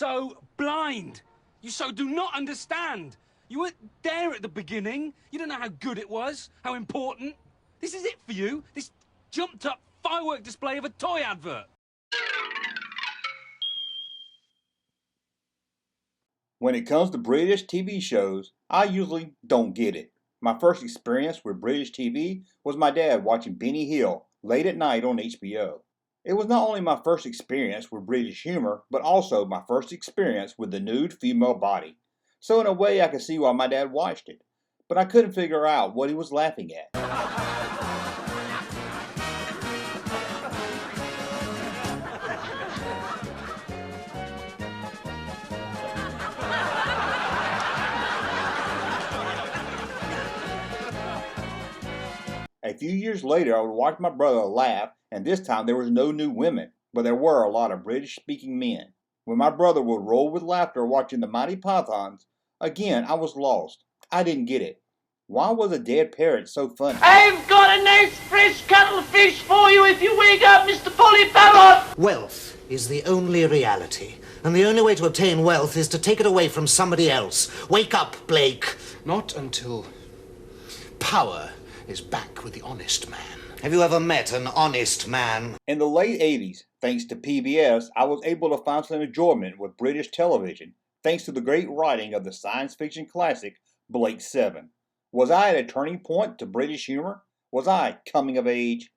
so blind. You so do not understand. You weren't there at the beginning. You don't know how good it was, how important. This is it for you, this jumped-up firework display of a toy advert. When it comes to British TV shows, I usually don't get it. My first experience with British TV was my dad watching Benny Hill late at night on HBO. It was not only my first experience with British humor, but also my first experience with the nude female body. So in a way I could see why my dad watched it, but I couldn't figure out what he was laughing at. A few years later, I would watch my brother laugh, and this time there was no new women, but there were a lot of British-speaking men. When my brother would roll with laughter watching the Mighty Pythons, again I was lost. I didn't get it. Why was a dead parrot so funny? I've got a nice fresh cuttlefish for you if you wake up, Mr. Polly Parrot! Wealth is the only reality, and the only way to obtain wealth is to take it away from somebody else. Wake up, Blake. Not until power is back with the honest man. Have you ever met an honest man? In the late 80s, thanks to PBS, I was able to find some enjoyment with British television, thanks to the great writing of the science fiction classic Blake 7. Was I at a turning point to British humor? Was I coming of age?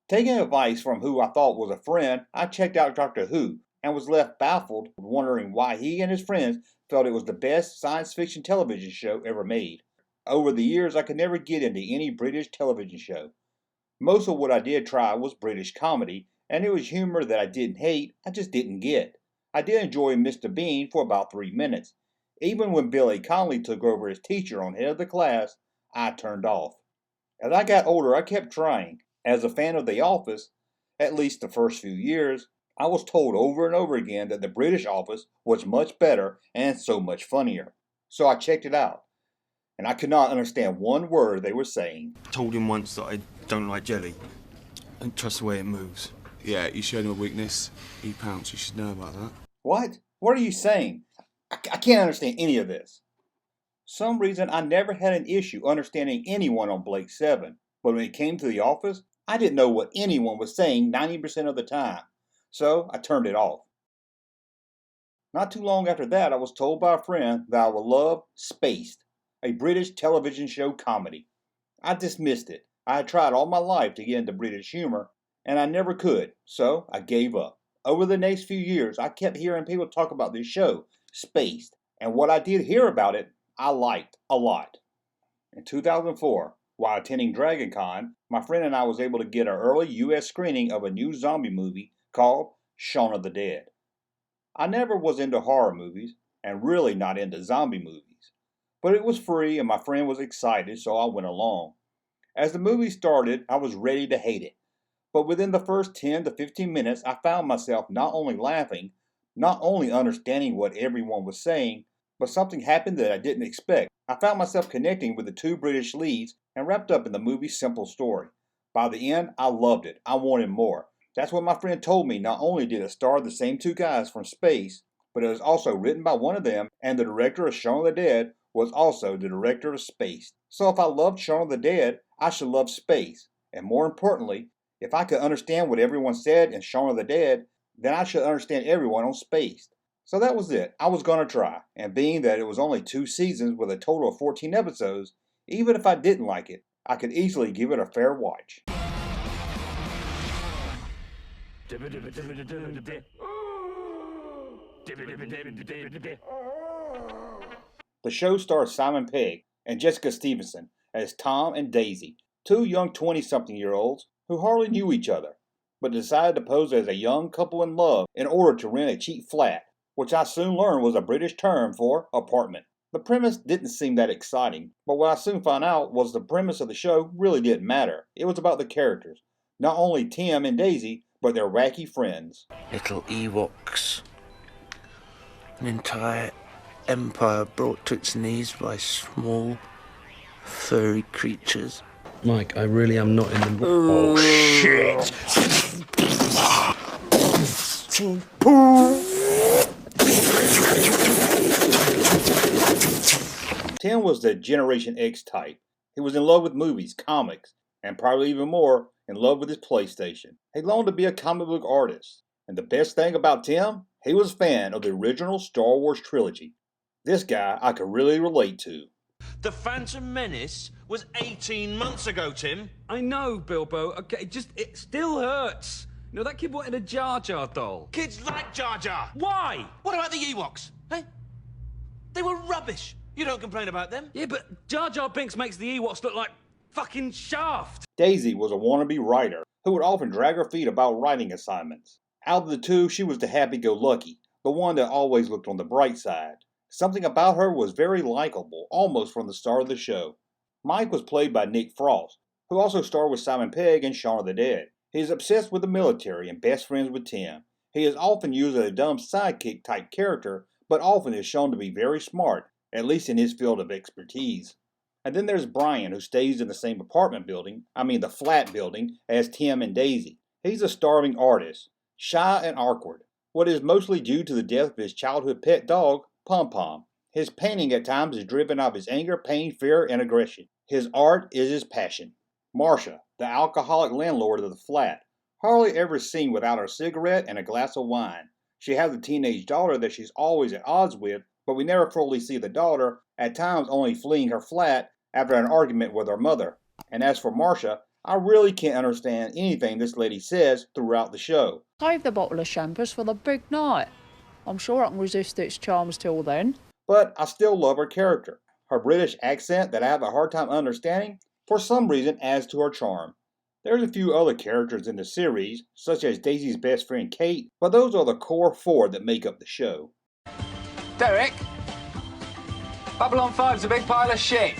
Taking advice from who I thought was a friend, I checked out Doctor Who and was left baffled, wondering why he and his friends felt it was the best science fiction television show ever made. Over the years, I could never get into any British television show. Most of what I did try was British comedy, and it was humor that I didn't hate, I just didn't get. I did enjoy Mr. Bean for about 3 minutes. Even when Billy Connolly took over as teacher on Head of the Class, I turned off. As I got older, I kept trying. As a fan of The Office, at least the first few years, I was told over and over again that the British Office was much better and so much funnier. So I checked it out, and I could not understand one word they were saying. I told him once that I don't like jelly. I don't trust the way it moves. Yeah, you showed him a weakness. He pounced. You should know about that. What? What are you saying? I can't understand any of this. Some reason I never had an issue understanding anyone on Blake 7, but when it came to The Office, I didn't know what anyone was saying 90% of the time, so I turned it off. Not too long after that, I was told by a friend that I would love Spaced, a British television show comedy. I dismissed it. I had tried all my life to get into British humor, and I never could, so I gave up. Over the next few years, I kept hearing people talk about this show, Spaced, and what I did hear about it, I liked a lot. In 2004, while attending Dragon Con, my friend and I was able to get an early U.S. screening of a new zombie movie called Shaun of the Dead. I never was into horror movies, and really not into zombie movies. But it was free and my friend was excited, so I went along. As the movie started, I was ready to hate it. But within the first 10 to 15 minutes, I found myself not only laughing, not only understanding what everyone was saying, but something happened that I didn't expect. I found myself connecting with the two British leads and wrapped up in the movie's simple story. By the end, I loved it. I wanted more. That's what my friend told me. Not only did it star the same two guys from Space, but it was also written by one of them, and the director of Shaun of the Dead was also the director of Space. So if I loved Shaun of the Dead, I should love Space. And more importantly, if I could understand what everyone said in Shaun of the Dead, then I should understand everyone on Space. So that was it. I was going to try. And being that it was only 2 seasons with a total of 14 episodes, even if I didn't like it, I could easily give it a fair watch. The show stars Simon Pegg and Jessica Stevenson as Tom and Daisy, two young 20-something-year-olds who hardly knew each other, but decided to pose as a young couple in love in order to rent a cheap flat, which I soon learned was a British term for apartment. The premise didn't seem that exciting, but what I soon found out was the premise of the show really didn't matter. It was about the characters, not only Tim and Daisy, but their wacky friends. Little Ewoks. An entire empire brought to its knees by small, furry creatures. Mike, I really am not in the... Oh, shit! Tim was the Generation X type. He was in love with movies, comics, and probably even more, in love with his PlayStation. He longed to be a comic book artist. And the best thing about Tim, he was a fan of the original Star Wars trilogy. This guy I could really relate to. The Phantom Menace was 18 months ago, Tim. I know, Bilbo. Okay, it still hurts. You know, that kid wanted a Jar Jar doll. Kids like Jar Jar. Why? What about the Ewoks? Hey? They were rubbish. You don't complain about them. Yeah, but Jar Jar Binks makes the Ewoks look like fucking Shaft. Daisy was a wannabe writer who would often drag her feet about writing assignments. Out of the two, she was the happy-go-lucky, the one that always looked on the bright side. Something about her was very likable, almost from the start of the show. Mike was played by Nick Frost, who also starred with Simon Pegg in Shaun of the Dead. He is obsessed with the military and best friends with Tim. He is often used as a dumb sidekick type character, but often is shown to be very smart, at least in his field of expertise. And then there's Brian, who stays in the same apartment building, the flat building, as Tim and Daisy. He's a starving artist, shy and awkward. What is mostly due to the death of his childhood pet dog, Pom Pom. His painting at times is driven out of his anger, pain, fear, and aggression. His art is his passion. Marcia, the alcoholic landlord of the flat, hardly ever seen without her cigarette and a glass of wine. She has a teenage daughter that she's always at odds with, but we never fully see the daughter, at times only fleeing her flat after an argument with her mother. And as for Marcia, I really can't understand anything this lady says throughout the show. Save the bottle of champers for the big night. I'm sure I can resist its charms till then. But I still love her character. Her British accent that I have a hard time understanding, for some reason adds to her charm. There's a few other characters in the series, such as Daisy's best friend Kate, but those are the core four that make up the show. Derek, Babylon 5's a big pile of shit.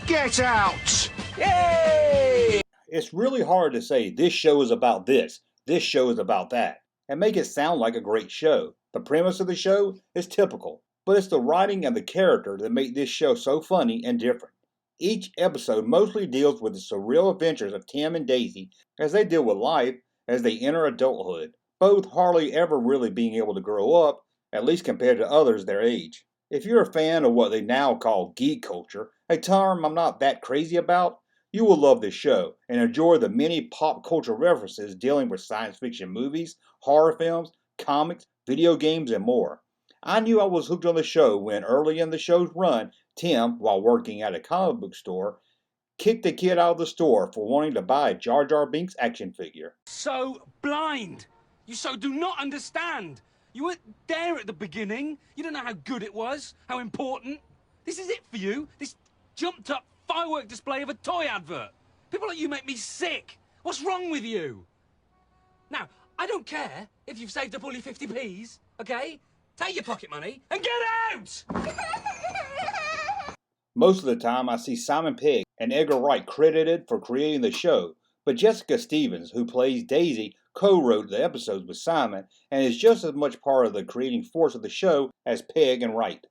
Get out! Yay! It's really hard to say this show is about this show is about that, and make it sound like a great show. The premise of the show is typical, but it's the writing and the character that make this show so funny and different. Each episode mostly deals with the surreal adventures of Tim and Daisy as they deal with life as they enter adulthood, both hardly ever really being able to grow up, at least compared to others their age. If you're a fan of what they now call geek culture, a term I'm not that crazy about, you will love this show and enjoy the many pop culture references dealing with science fiction movies, horror films, comics, video games, and more. I knew I was hooked on the show when early in the show's run, Tim, while working at a comic book store, kicked the kid out of the store for wanting to buy a Jar Jar Binks action figure. So blind! You so do not understand! You weren't there at the beginning. You don't know how good it was, how important. This is it for you, this jumped up firework display of a toy advert. People like you make me sick. What's wrong with you? Now, I don't care if you've saved up all your 50p's, okay? Take your pocket money and get out! Most of the time I see Simon Pegg and Edgar Wright credited for creating the show, but Jessica Stevens, who plays Daisy, co-wrote the episodes with Simon and is just as much part of the creating force of the show as Pegg and Wright.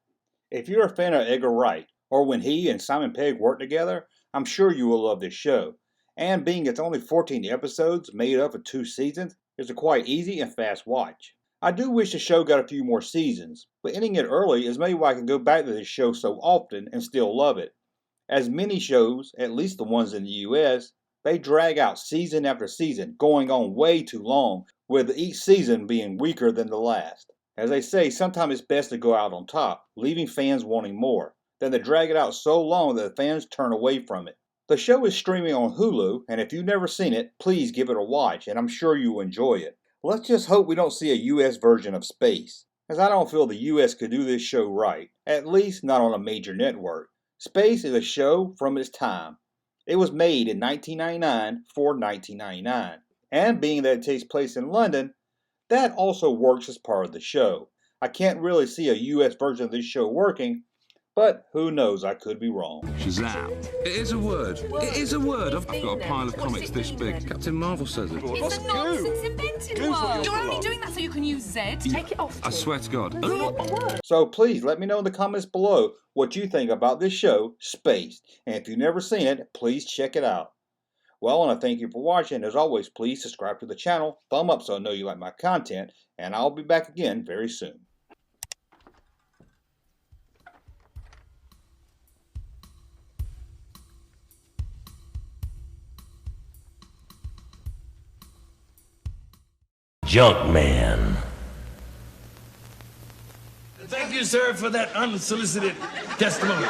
If you're a fan of Edgar Wright, or when he and Simon Pegg worked together, I'm sure you will love this show. And being it's only 14 episodes made up of 2 seasons, it's a quite easy and fast watch. I do wish the show got a few more seasons, but ending it early is maybe why I can go back to this show so often and still love it. As many shows, at least the ones in the US, they drag out season after season, going on way too long, with each season being weaker than the last. As they say, sometimes it's best to go out on top, leaving fans wanting more, than to drag it out so long that the fans turn away from it. The show is streaming on Hulu, and if you've never seen it, please give it a watch, and I'm sure you'll enjoy it. Let's just hope we don't see a US version of Space, as I don't feel the US could do this show right, at least not on a major network. Space is a show from its time. It was made in 1999 for 1999, and being that it takes place in London, that also works as part of the show. I can't really see a US version of this show working, but who knows, I could be wrong. Shazam. It is a word. It is a word. I've got a pile of comics this big. Captain Marvel says it. It's a nonsense invented word. You're only doing that so you can use Z. Take it off. I swear to God. It's not a word. So please let me know in the comments below what you think about this show, Space. And if you've never seen it, please check it out. Well, I want to thank you for watching. As always, please subscribe to the channel, thumb up so I know you like my content, and I'll be back again very soon. Junkman. Thank you, sir, for that unsolicited testimony.